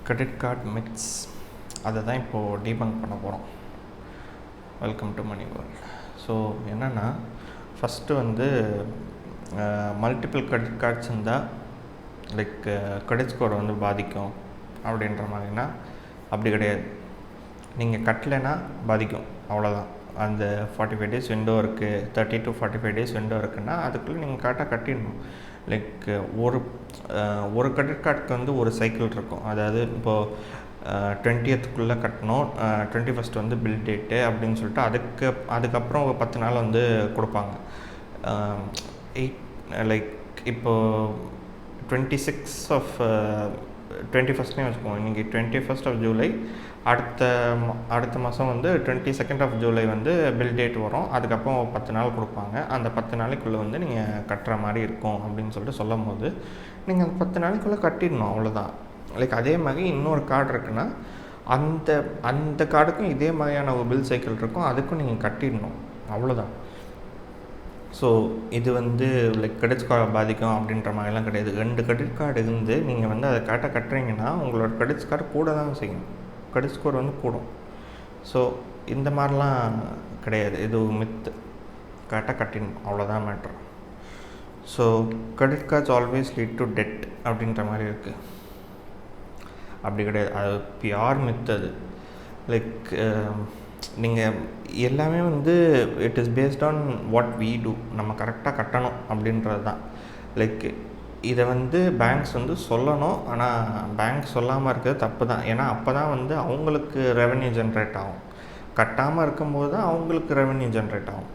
Credit card myths அதை தான் இப்போது டீபங்க் பண்ண போகிறோம். Welcome to money world. So என்னென்னா, ஃபஸ்ட்டு வந்து மல்டிபிள் கிரெடிட் கார்ட்ஸ் இருந்தால் லைக் கிரெடிட் ஸ்கோர் வந்து பாதிக்கும் அப்படின்ற மாதிரினா அப்படி கிடையாது. நீங்கள் கட்டலைன்னா பாதிக்கும், அவ்வளோதான். அந்த 45 days விண்டோ இருக்குது, 30 to 45 days விண்டோ இருக்குன்னா அதுக்குள்ளே நீங்கள் கரெக்டாக கட்டிடணும். லைக் ஒரு கிரெடிட் கார்டுக்கு வந்து ஒரு சைக்கிள் இருக்கும். அதாவது இப்போது 20th கட்டணும், 21st வந்து பில் டேட்டு அப்படின்னு சொல்லிட்டு அதுக்கப்புறம் ஒரு 10 நாள் வந்து கொடுப்பாங்க. லைக் இப்போது 21st வச்சுக்கோங்க. இன்றைக்கி 21st ஜூலை, அடுத்த மாதம் வந்து 22nd ஜூலை வந்து பில் டேட் வரும். அதுக்கப்புறம் 10 நாள் கொடுப்பாங்க. அந்த 10 நாளைக்குள்ளே வந்து நீங்கள் கட்டுற மாதிரி இருக்கும் அப்படின்னு சொல்லிட்டு சொல்லும் போது நீங்கள் அந்த 10 நாளைக்குள்ளே கட்டிடணும், அவ்வளோதான். லைக் அதே மாதிரி இன்னொரு கார்டு இருக்குன்னா அந்த கார்டுக்கும் இதே மாதிரியான ஒரு பில் சைக்கிள் இருக்கும், அதுக்கும் நீங்கள் கட்டிடணும், அவ்வளோதான். ஸோ இது வந்து லைக் கிரெடிட் ஸ்கோரை பாதிக்கும் அப்படின்ற மாதிரிலாம் கிடையாது. 2 கிரெடிட் கார்டு இருந்து நீங்கள் வந்து அதை கரெக்டாக கட்டுறீங்கன்னா உங்களோட கிரெடிட் ஸ்கோர் கூட தான் செய்யும், கிரெடிட் ஸ்கோர் வந்து கூடும். ஸோ இந்த மாதிரிலாம் கிடையாது, இது ஒரு மித்து. கரெக்டாக கட்டிடணும், அவ்வளோதான் matter. So credit cards always lead to debt அப்படின்ற மாதிரி இருக்குது. அப்படி கிடையாது, அது பியூர் மித்து. அது லைக் நீங்கள் எல்லாமே வந்து it is based on what we do. நம்ம கரெக்டாக கட்டணும் அப்படின்றது தான். லைக் இதை வந்து பேங்க்ஸ் வந்து சொல்லணும், ஆனால் பேங்க் சொல்லாமல் இருக்கிறது தப்பு தான். ஏன்னா அப்போ தான் வந்து அவங்களுக்கு ரெவென்யூ ஜென்ரேட் ஆகும். கட்டாமல் இருக்கும்போது தான் அவங்களுக்கு ரெவென்யூ ஜென்ரேட் ஆகும்.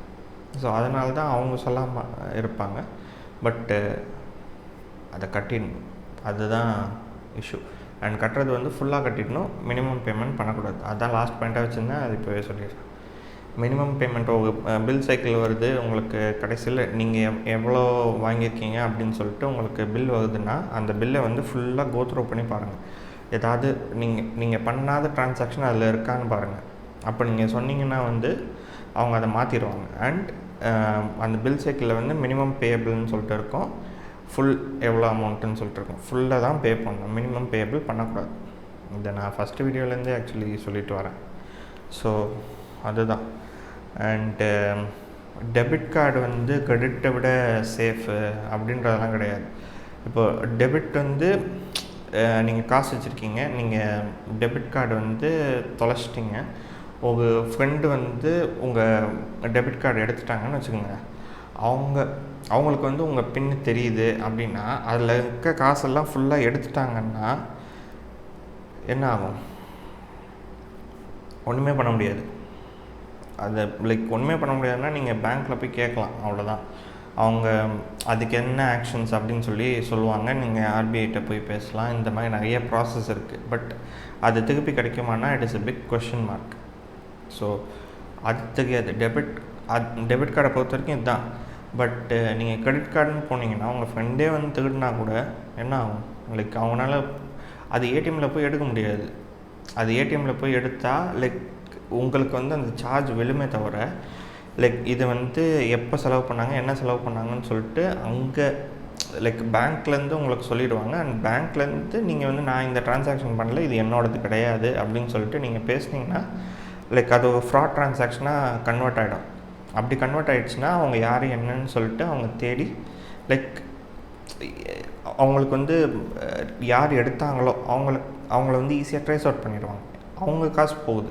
ஸோ அதனால தான் அவங்க சொல்லாமல் இருப்பாங்க. பட்டு அதை கட்டிடணும், அதுதான் இஷ்யூ. அண்ட் கட்டுறது வந்து ஃபுல்லாக கட்டிடணும், மினிமம் பேமெண்ட் பண்ணக்கூடாது. அதுதான் லாஸ்ட் பாயிண்ட்டாக வச்சுருந்தேன், அது இப்போவே சொல்லிடுறேன். மினிமம் பேமெண்ட் பில் சைக்கிள் வருது உங்களுக்கு, கடைசியில் நீங்கள் எவ்வளோ வாங்கியிருக்கீங்க அப்படின்னு சொல்லிட்டு உங்களுக்கு பில் வருதுன்னா அந்த பில்லை வந்து ஃபுல்லாக கோத்ரூ பண்ணி பாருங்கள். ஏதாவது நீங்கள் பண்ணாத ட்ரான்சாக்ஷன் அதில் இருக்கான்னு பாருங்கள். அப்போ நீங்கள் சொன்னீங்கன்னா வந்து அவங்க அதை மாற்றிடுவாங்க. அண்ட் அந்த பில் சைக்கிளில் வந்து மினிமம் பேயபிள்னு சொல்லிட்டு இருக்கும், ஃபுல் எவ்வளோ அமௌண்ட்டுன்னு சொல்லிட்டு இருக்கும். ஃபுல்லாக தான் பே பண்ணணும், மினிமம் பேயபிள் பண்ணக்கூடாது. இதை நான் ஃபஸ்ட்டு வீடியோலேருந்தே ஆக்சுவலி சொல்லிட்டு வரேன். ஸோ அதுதான். அண்டு டெபிட் கார்டு வந்து கிரெடிட்டை விட சேஃபு அப்படின்றதெல்லாம் கிடையாது. இப்போ டெபிட் வந்து நீங்கள் காசு வச்சுருக்கீங்க, நீங்கள் டெபிட் கார்டு வந்து தொலைச்சிட்டிங்க, உங்கள் ஃப்ரெண்டு வந்து உங்கள் டெபிட் கார்டு எடுத்துட்டாங்கன்னு வச்சுக்கோங்க. அவங்களுக்கு வந்து உங்கள் பின்னு தெரியுது அப்படின்னா அதில் இருக்க காசெல்லாம் ஃபுல்லாக எடுத்துட்டாங்கன்னா என்ன ஆகும்? ஒன்றுமே பண்ண முடியாது. அதை லைக் ஒன்றுமே பண்ண முடியாதுன்னா நீங்கள் பேங்க்கில் போய் கேட்கலாம், அவ்வளோதான். அவங்க அதுக்கு என்ன ஆக்ஷன்ஸ் அப்படின்னு சொல்லி சொல்லுவாங்க. நீங்கள் ஆர்பிஐட்ட போய் பேசலாம். இந்த மாதிரி நிறைய ப்ராசஸ் இருக்குது. பட் அது திருப்பி கிடைக்குமானா it is a big question mark. So அது தெரியாது. டெபிட் கார்டை பொறுத்த வரைக்கும் இதுதான். பட் நீங்கள் கிரெடிட் கார்டுன்னு போனீங்கன்னா உங்கள் ஃப்ரெண்டே வந்து திருடினா கூட என்ன ஆகும்? லைக் அவங்களால அது ஏடிஎம்மில் போய் எடுக்க முடியாது. அது ஏடிஎம்மில் போய் எடுத்தால் லைக் உங்களுக்கு வந்து அந்த சார்ஜ் விழுமே தவிர, லைக் இது வந்து எப்போ செலவு பண்ணாங்க, என்ன செலவு பண்ணாங்கன்னு சொல்லிட்டு அங்கே லைக் பேங்க்லேருந்து உங்களுக்கு சொல்லிடுவாங்க. அண்ட் பேங்க்லேருந்து நீங்கள் வந்து நான் இந்த ட்ரான்சாக்ஷன் பண்ணல, இது என்னோடது கிடையாது அப்படின்னு சொல்லிட்டு நீங்கள் பேசுனீங்கன்னா லைக் அது ஒரு ஃப்ராட் ட்ரான்சாக்ஷனாக கன்வெர்ட் ஆகிடும். அப்படி கன்வெர்ட் ஆகிடுச்சுன்னா அவங்க யார் என்னன்னு சொல்லிட்டு அவங்க தேடி லைக் அவங்களுக்கு வந்து யார் எடுத்தாங்களோ அவங்கள வந்து ஈஸியாக ட்ரேஸ் அவுட் பண்ணிடுவாங்க. அவங்க காசு போகுது.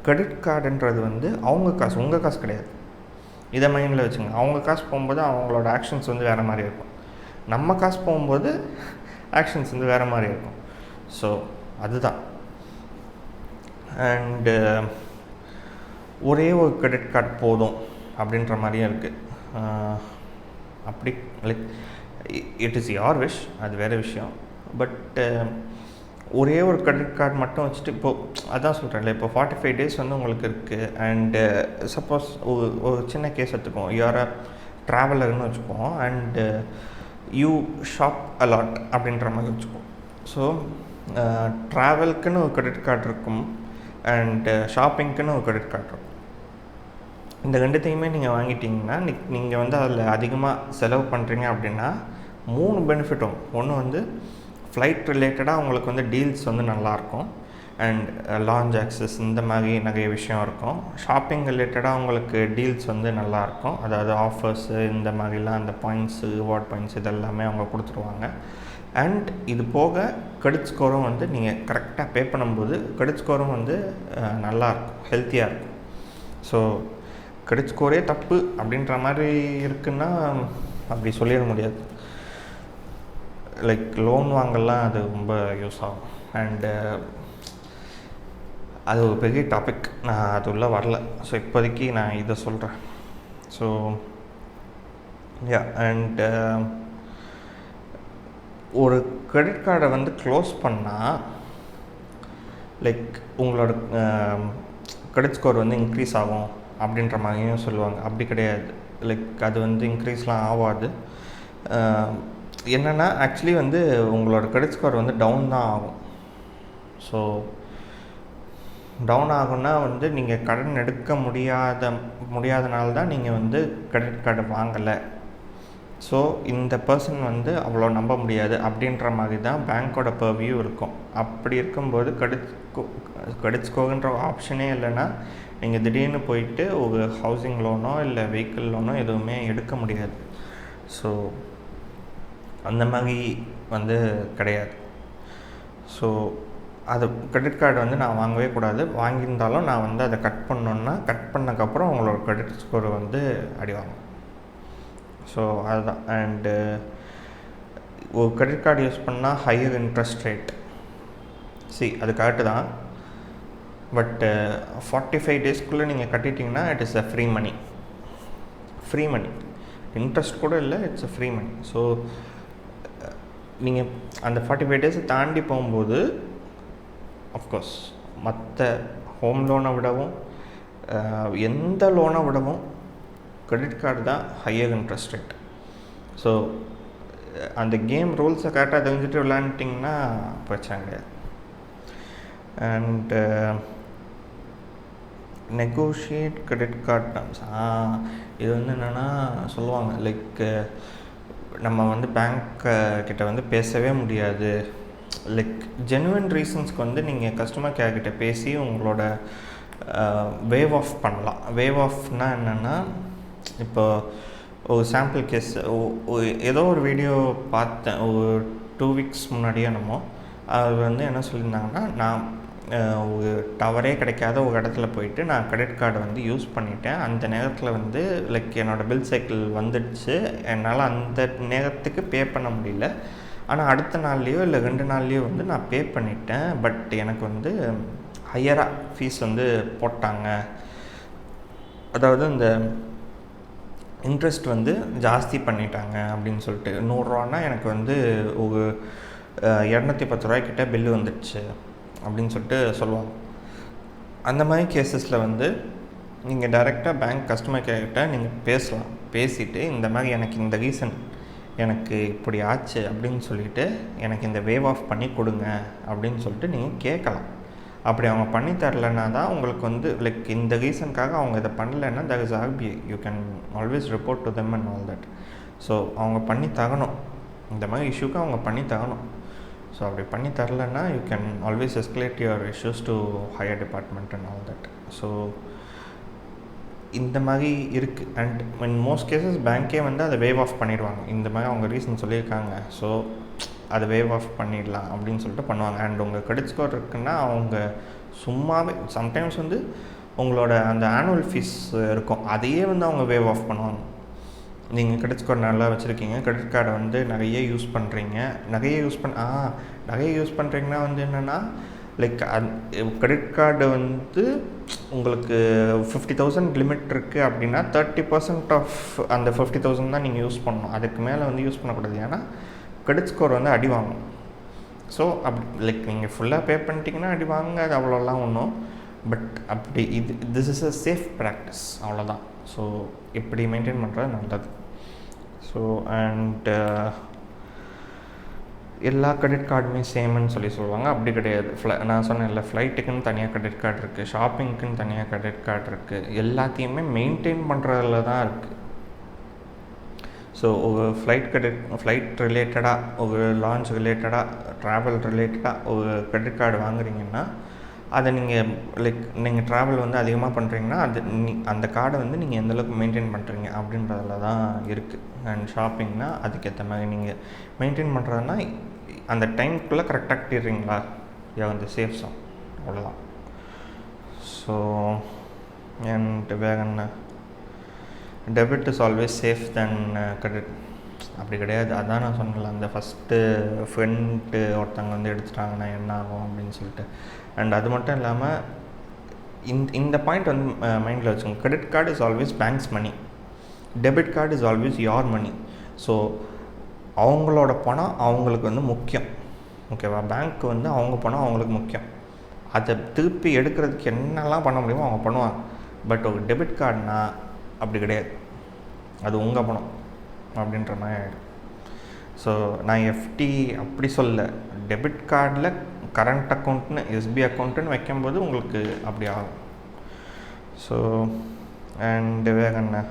கிரெடிட் கார்டுன்றது வந்து அவங்க காசு, உங்கள் காசு கிடையாது. இதை மைண்டில் வச்சுங்க. அவங்க காசு போகும்போது அவங்களோட ஆக்ஷன்ஸ் வந்து வேறு மாதிரி இருக்கும். நம்ம காசு போகும்போது ஆக்ஷன்ஸ் வந்து வேறு மாதிரி இருக்கும். ஸோ அதுதான். அண்டு ஒரே ஒரு கிரெடிட் கார்டு போதும் அப்படின்ற மாதிரியும் இருக்குது. அப்படி like it is your wish, அது வேறு விஷயம். பட் ஒரே ஒரு கிரெடிட் கார்டு மட்டும் வச்சுட்டு இப்போது அதான் சொல்கிறேன்ல, இப்போ 45 days வந்து உங்களுக்கு இருக்குது. அண்டு சப்போஸ் ஒரு சின்ன கேஸ் எடுத்துக்குவோம். யூஆர் அ ட்ராவலர்னு வச்சுக்குவோம். அண்டு யூ ஷாப் அலாட் அப்படின்ற மாதிரி வச்சுக்குவோம். ஸோ ட்ராவல்க்குன்னு ஒரு கிரெடிட் கார்டு இருக்கும், அண்டு ஷாப்பிங்க்குன்னு ஒரு கிரெடிட் கார்டு இருக்கும். இந்த ரெண்டுத்தையுமே நீங்கள் வாங்கிட்டீங்கன்னா நீங்கள் வந்து அதில் அதிகமாக செலவு பண்ணுறீங்க அப்படின்னா 3 பெனிஃபிட்டும். ஒன்று வந்து ஃப்ளைட் ரிலேட்டடாக உங்களுக்கு வந்து டீல்ஸ் வந்து நல்லாயிருக்கும். அண்ட் லான்ச் ஆக்சஸ் இந்த மாதிரி நிறைய விஷயம் இருக்கும். ஷாப்பிங் ரிலேட்டடாக உங்களுக்கு டீல்ஸ் வந்து நல்லாயிருக்கும். அதாவது ஆஃபர்ஸு இந்த மாதிரிலாம், அந்த பாயிண்ட்ஸு, ரிவார்ட் பாயிண்ட்ஸ் இதெல்லாமே அவங்க கொடுத்துருவாங்க. அண்ட் இது போக கிரெடிட் ஸ்கோரும் வந்து நீங்கள் கரெக்டாக பே பண்ணும்போது கிரெடிட் ஸ்கோரும் வந்து நல்லாயிருக்கும், ஹெல்த்தியாக இருக்கும். ஸோ கிரெடிட் ஸ்கோரே தப்பு அப்படின்ற மாதிரி இருக்குன்னா அப்படி சொல்லிட முடியாது. லைக் லோன் வாங்கலாம் அது ரொம்ப யூஸ் ஆகும். அண்டு அது ஒரு பெரிய டாபிக், நான் அது உள்ளே வரல. ஸோ இப்போதைக்கு நான் இதை சொல்கிறேன். ஸோ அண்ட் ஒரு கிரெடிட் கார்டை வந்து க்ளோஸ் பண்ணால் லைக் உங்களோட கிரெடிட் ஸ்கோர் வந்து இன்க்ரீஸ் ஆகும் அப்படின்ற மாதிரியும் சொல்லுவாங்க. அப்படி கிடையாது. லைக் அது வந்து இன்க்ரீஸ்லாம் ஆகாது. என்னென்னா ஆக்சுவலி வந்து உங்களோட கிரெடிட் ஸ்கோர் வந்து டவுன் தான் ஆகும். ஸோ டவுன் ஆகுன்னா வந்து நீங்கள் கடன் எடுக்க முடியாதனால தான் நீங்கள் வந்து கிரெடிட் கார்டு வாங்கலை. ஸோ இந்த பர்சன் வந்து அவ்வளோ நம்ப முடியாது அப்படின்ற மாதிரி தான் பேங்க்கோட பர்வியூ இருக்கும். அப்படி இருக்கும்போது கிரெடிட் ஸ்கோர்ன்ற ஆப்ஷனே இல்லைன்னா நீங்கள் திடீர்னு போயிட்டு ஒரு ஹவுசிங் லோனோ இல்லை வெஹிக்கிள் லோனோ எதுவுமே எடுக்க முடியாது. ஸோ அந்த மாதிரி வந்து கிடையாது. ஸோ அது கிரெடிட் கார்டு வந்து நான் வாங்கவே கூடாது. வாங்கியிருந்தாலும் நான் வந்து அதை கட் பண்ணோன்னா கட் பண்ணக்கப்புறம் உங்களோட கிரெடிட் ஸ்கோர் வந்து அடி வாங்கும். ஸோ அதுதான். அண்டு ஒரு கிரெடிட் கார்டு யூஸ் பண்ணால் ஹையர் இன்ட்ரெஸ்ட் ரேட், அது கரெக்டு தான். பட் 45 டேஸ்க்குள்ளே நீங்கள் கட்டிட்டிங்கன்னா it is a free money. Interest கூட இல்லை, it's a free money. So நீங்கள் அந்த 45 டேஸை தாண்டி போகும்போது அஃப்கோர்ஸ் மற்ற ஹோம் லோனை விடவும் எந்த லோனை விடவும் கிரெடிட் கார்டு தான் ஹையர் இன்ட்ரெஸ்ட் ரேட். ஸோ அந்த கேம் ரூல்ஸை கரெக்டாக தெரிஞ்சுட்டு விளையாண்டிட்டிங்கன்னா பிரச்சனை கிடையாது. And negotiate credit card terms, இது வந்து என்னென்னா சொல்லுவாங்க லைக் நம்ம வந்து பேங்க் கிட்ட வந்து பேசவே முடியாது. லைக் ஜெனுவன் ரீசன்ஸ்க்கு வந்து நீங்கள் கஸ்டமர் கேர் கிட்ட பேசி உங்களோட வேவ் ஆஃப் பண்ணலாம். வேவ் ஆஃப்னால் என்னென்னா, இப்போ ஒரு சாம்பிள் கேஸ் ஏதோ ஒரு வீடியோ பார்த்தேன் ஒரு 2 வீக்ஸ் முன்னாடியே என்னமோ. அது வந்து என்ன சொல்லியிருந்தாங்கன்னா, நான் ஒரு டவரே கிடைக்காத ஒரு இடத்துல போயிட்டு நான் கிரெடிட் கார்டை வந்து யூஸ் பண்ணிட்டேன். அந்த நேரத்தில் வந்து லைக் என்னோடய பில் சைக்கிள் வந்துடுச்சு, என்னால் அந்த நேரத்துக்கு பே பண்ண முடியல. ஆனால் அடுத்த நாள்லேயோ இல்லை 2 நாள்லேயோ வந்து நான் பே பண்ணிட்டேன். பட் எனக்கு வந்து ஹையராக ஃபீஸ் வந்து போட்டாங்க. அதாவது இந்த இன்ட்ரெஸ்ட் வந்து ஜாஸ்தி பண்ணிட்டாங்க அப்படின்னு சொல்லிட்டு 100 ரூபான்னா எனக்கு வந்து ஒரு 210 ரூபாய்க்கிட்ட பில்லு வந்துடுச்சு அப்படின்னு சொல்லிட்டு சொல்லுவாங்க. அந்த மாதிரி கேஸஸில் வந்து நீங்கள் டைரெக்டாக பேங்க் கஸ்டமர் கேர்கிட்ட நீங்கள் பேசலாம். பேசிவிட்டு இந்த மாதிரி எனக்கு இந்த ரீசன் எனக்கு இப்படி ஆச்சு அப்படின்னு சொல்லிவிட்டு எனக்கு இந்த வேவ் ஆஃப் பண்ணி கொடுங்க அப்படின்னு சொல்லிட்டு நீங்கள் கேட்கலாம். அப்படி அவங்க பண்ணி தரலைன்னா தான் உங்களுக்கு வந்து லைக் இந்த ரீசனுக்காக அவங்க இதை பண்ணலைன்னா there is RBI, you can always report to them and all that. So அவங்க பண்ணி தரணும், இந்த மாதிரி இஷ்யூக்கு அவங்க பண்ணி தரணும். ஸோ அப்படி பண்ணி தரலைன்னா you can always escalate your issues to higher department and all that. So இந்த மாதிரி இருக்குது. அண்ட் இன் மோஸ்ட் கேசஸ் பேங்க்கே வந்து அதை வேவ் ஆஃப் பண்ணிடுவாங்க. இந்த மாதிரி அவங்க ரீசன் சொல்லியிருக்காங்க, ஸோ அதை வேவ் ஆஃப் பண்ணிடலாம் அப்படின்னு சொல்லிட்டு பண்ணுவாங்க. அண்ட் உங்கள் கிரெடிட் ஸ்கோர் இருக்குன்னா அவங்க சும்மாவே சம்டைம்ஸ் வந்து உங்களோட அந்த ஆனுவல் ஃபீஸ் இருக்கும், அதையே வந்து அவங்க வேவ் ஆஃப் பண்ணுவாங்க. நீங்கள் கிரெடிட் ஸ்கோர் நல்லா வச்சுருக்கீங்க, கிரெடிட் கார்டை வந்து நிறைய யூஸ் பண்ணுறீங்கன்னா வந்து என்னென்னா லைக் கிரெடிட் கார்டு வந்து உங்களுக்கு 50,000 லிமிட் இருக்குது அப்படின்னா 30% ஆஃப் அந்த 50,000 தான் நீங்கள் யூஸ் பண்ணணும். அதுக்கு மேலே வந்து யூஸ் பண்ணக்கூடாது, ஏன்னா கிரெடிட் ஸ்கோர் வந்து அடி வாங்கும். ஸோ அப்படி லைக் நீங்கள் ஃபுல்லாக பே பண்ணிட்டீங்கன்னா அடி வாங்க, அது அவ்வளோலாம் ஒன்றும். பட் அப்படி this is a safe practice, அவ்வளோதான். ஸோ இப்படி மெயின்டைன் பண்ணுறது நல்லது. ஸோ அண்ட் எல்லா கிரெடிட் கார்டுமே சேம்னு சொல்லுவாங்க, அப்படி கிடையாது. நான் சொன்னேன்ல, ஃப்ளைட்டுக்குன்னு தனியாக கிரெடிட் கார்டு இருக்குது, ஷாப்பிங்க்குன்னு தனியாக கிரெடிட் கார்டு இருக்குது. எல்லாத்தையுமே மெயின்டைன் பண்ணுறதுல தான் இருக்குது. ஸோ ஒரு ஃப்ளைட் ரிலேட்டடாக, ஒரு லான்ச் ரிலேட்டடாக, ட்ராவல் ரிலேட்டடாக ஒரு கிரெடிட் கார்டு வாங்குறீங்கன்னா அதை நீங்கள் நீங்கள் ட்ராவல் வந்து அதிகமாக பண்ணுறீங்கன்னா அந்த கார்டை வந்து நீங்கள் எந்தளவுக்கு மெயின்டைன் பண்ணுறீங்க அப்படின்றதுல தான் இருக்குது. அண்ட் ஷாப்பிங்னா அதுக்கேற்ற மாதிரி நீங்கள் மெயின்டைன் பண்ணுறதுனா அந்த டைமுக்குள்ளே கரெக்டாக கட்டிடுறீங்களா, வந்து சேஃப் ஸோன், அவ்வளோதான். ஸோ அண்ட் வேற என்ன, debit is always safe then credit. அப்படி கிடையாது. அதான் நான் சொன்னல, அந்த ஃபஸ்ட்டு ஃப்ரெண்டு ஒருத்தவங்க வந்து எடுத்துட்டாங்கன்னா என்ன ஆகும் அப்படின்னு சொல்லிட்டு. அண்ட் அது மட்டும் இல்லாமல் இந்த பாயிண்ட் வந்து மைண்டில் வச்சுக்கோங்க. Credit card is always bank's money, debit card is always your money. So அவங்களோட பணம் அவங்களுக்கு வந்து முக்கியம், ஓகேவா? பேங்க்கு வந்து அவங்க பணம் அவங்களுக்கு முக்கியம். அதை திருப்பி எடுக்கிறதுக்கு என்னெல்லாம் பண்ண முடியுமோ அவங்க பண்ணுவாங்க. பட் ஒரு டெபிட் கார்டுனா அப்படி கிடையாது, அது உங்கள் பணம் அப்படின்ற மாதிரி ஆகிடும். ஸோ நான் எஃப்டி அப்படி சொல்ல, டெபிட் கார்டில் கரண்ட் அக்கௌண்ட்னு எஸ்பி அக்கௌண்ட்டுன்னு வைக்கும்போது உங்களுக்கு அப்படி ஆகும். ஸோ அண்டு வேற என்ன,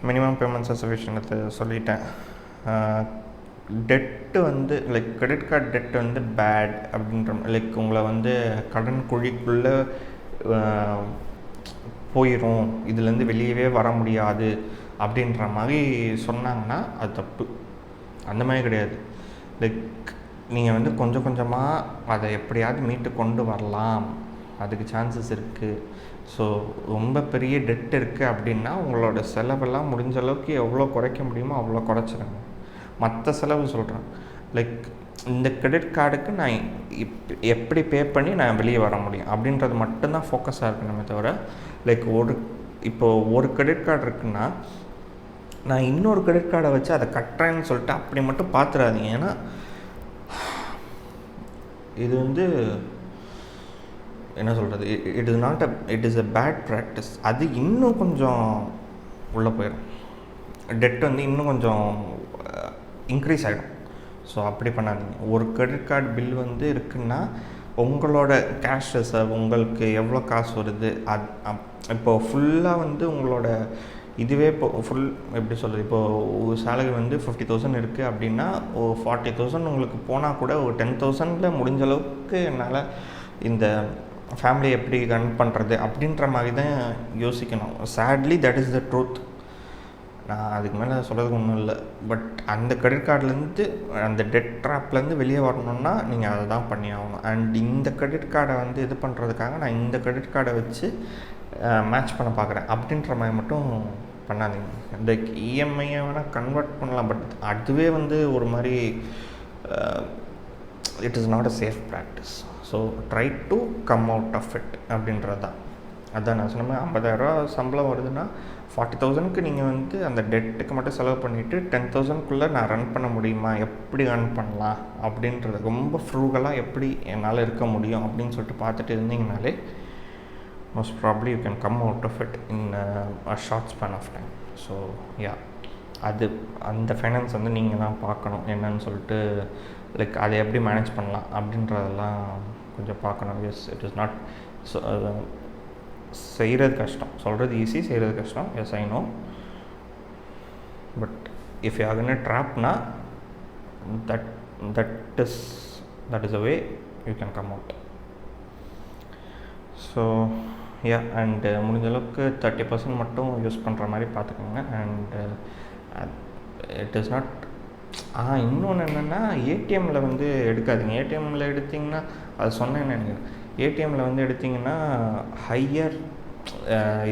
மினிமம் பேமெண்ட்ஸ் சஃபிஷியன்ட் சொல்லிட்டேன். டெட்டு வந்து கிரெடிட் கார்டு டெட்டு வந்து பேட் அப்படின்ற உங்களை வந்து கடன் குழிக்குள்ளே போயிடும், இதுலேருந்து வெளியவே வர முடியாது அப்படின்ற மாதிரி சொன்னாங்கன்னா அது தப்பு. அந்த மாதிரி கிடையாது. நீங்கள் வந்து கொஞ்சம் கொஞ்சமாக அதை எப்படியாவது மீட்டு கொண்டு வரலாம், அதுக்கு சான்சஸ் இருக்குது. ஸோ ரொம்ப பெரிய டெட் இருக்குது அப்படின்னா உங்களோட செலவெல்லாம் முடிஞ்ச அளவுக்கு எவ்வளோ குறைக்க முடியுமோ அவ்வளோ குறைச்சிருங்க. மற்ற செலவு சொல்கிறேன், இந்த கிரெடிட் கார்டுக்கு நான் எப்படி பே பண்ணி நான் வெளியே வர முடியும் அப்படின்றது மட்டும்தான் ஃபோக்கஸாக இருக்கணுமே தவிர, ஒரு கிரெடிட் கார்டு இருக்குன்னா நான் இன்னொரு கிரெடிட் கார்டை வச்சு அதை கட்டுறேன்னு சொல்லிட்டு அப்படி மட்டும் பார்த்துடாதீங்க. ஏன்னா இது வந்து என்ன சொல்கிறது, it is a bad practice. அது இன்னும் கொஞ்சம் உள்ளே போயிடும், டெட் வந்து இன்னும் கொஞ்சம் இன்க்ரீஸ் ஆகிடும். ஸோ அப்படி பண்ணாதீங்க. ஒரு கிரெடிட் கார்டு பில் வந்து இருக்குன்னா உங்களோட கேஷ் ரிசர்வ், உங்களுக்கு எவ்வளோ காசு வருது, இப்போது ஃபுல்லாக வந்து உங்களோட இதுவே எப்படி சொல்கிறது, இப்போது சேலரி வந்து 50,000 இருக்குது அப்படின்னா 40,000 உங்களுக்கு போனால் கூட ஒரு 10,000 முடிஞ்ச அளவுக்கு என்னால் இந்த ஃபேமிலி எப்படி ரன் பண்ணுறது அப்படின்ற மாதிரி தான் யோசிக்கணும். Sadly that is the truth. நான் அதுக்கு மேலே சொல்கிறதுக்கு ஒன்றும் இல்லை. பட் அந்த கிரெடிட் கார்டுலேருந்து, அந்த டெட் ட்ராப்லேருந்து வெளியே வரணுன்னா நீங்கள் அதை தான் பண்ணி ஆகணும். அண்ட் இந்த கிரெடிட் கார்டை வந்து இது பண்ணுறதுக்காக நான் இந்த கிரெடிட் கார்டை வச்சு மேட்ச் பண்ண பார்க்குறேன் அப்படின்ற மாதிரி மட்டும் பண்ணாதீங்க. இந்த இஎம்ஐயை வேணால் கன்வெர்ட் பண்ணலாம், பட் அதுவே வந்து ஒரு மாதிரி it is not a safe practice. So try to come out of it அப்படின்றது தான். அதான் நான் சொன்னேன், 50,000 சம்பளம் வருதுன்னா 40,000க்கு நீங்கள் வந்து அந்த டெட்டுக்கு மட்டும் செலவு பண்ணிவிட்டு 10,000க்குள்ளே நான் ரன் பண்ண முடியுமா, எப்படி ரன் பண்ணலாம் அப்படின்றது ரொம்ப ஃப்ரூகலாக எப்படி என்னால் இருக்க முடியும் அப்படின்னு சொல்லிட்டு பார்த்துட்டு இருந்தீங்கனாலே most probably you can come out of it in a short span of time. So yeah, அந்த ஃபைனான்ஸ் வந்து நீங்கள் தான் பார்க்கணும் என்னன்னு சொல்லிட்டு, அதை எப்படி மேனேஜ் பண்ணலாம் அப்படின்றதெல்லாம் கொஞ்சம் பார்க்கணும். எஸ், இட் இஸ் நாட் செய்கிறது கஷ்டம், சொல்கிறது ஈஸி, செய்கிறது கஷ்டம். Yes, I know. But if you are in a trapனா that is a way you can come out. So yeah, and முடிஞ்ச அளவுக்கு 30% மட்டும் யூஸ் பண்ணுற மாதிரி பார்த்துக்கோங்க. அண்டு இட் இஸ் நாட் இன்னொன்று என்னென்னா, ஏடிஎம்மில் வந்து எடுக்காதீங்க. ஏடிஎம்மில் எடுத்திங்கன்னா, அது சொன்னேன்னு நினைக்கிறேன், ஏடிஎம்மில் வந்து எடுத்திங்கன்னா ஹையர்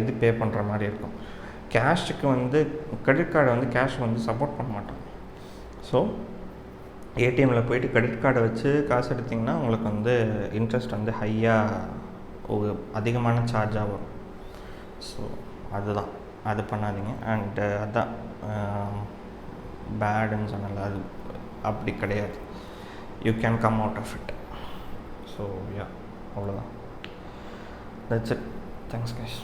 இது பே பண்ணுற மாதிரி இருக்கும். கேஷுக்கு வந்து கிரெடிட் கார்டை வந்து கேஷ் வந்து சப்போர்ட் பண்ண மாட்டாங்க. ஸோ ஏடிஎம்மில் போய்ட்டு கிரெடிட் கார்டை வச்சு காசு எடுத்திங்கன்னா உங்களுக்கு வந்து இன்ட்ரெஸ்ட் வந்து ஹையாக ஒரு அதிகமான சார்ஜாக வரும். ஸோ அதுதான், அது பண்ணாதீங்க. அண்டு அதுதான் பேடுன்னு சொன்னால, அது அப்படி கிடையாது. You can come out of it. So yeah, அவ்வளோதான். That's it. Thanks guys.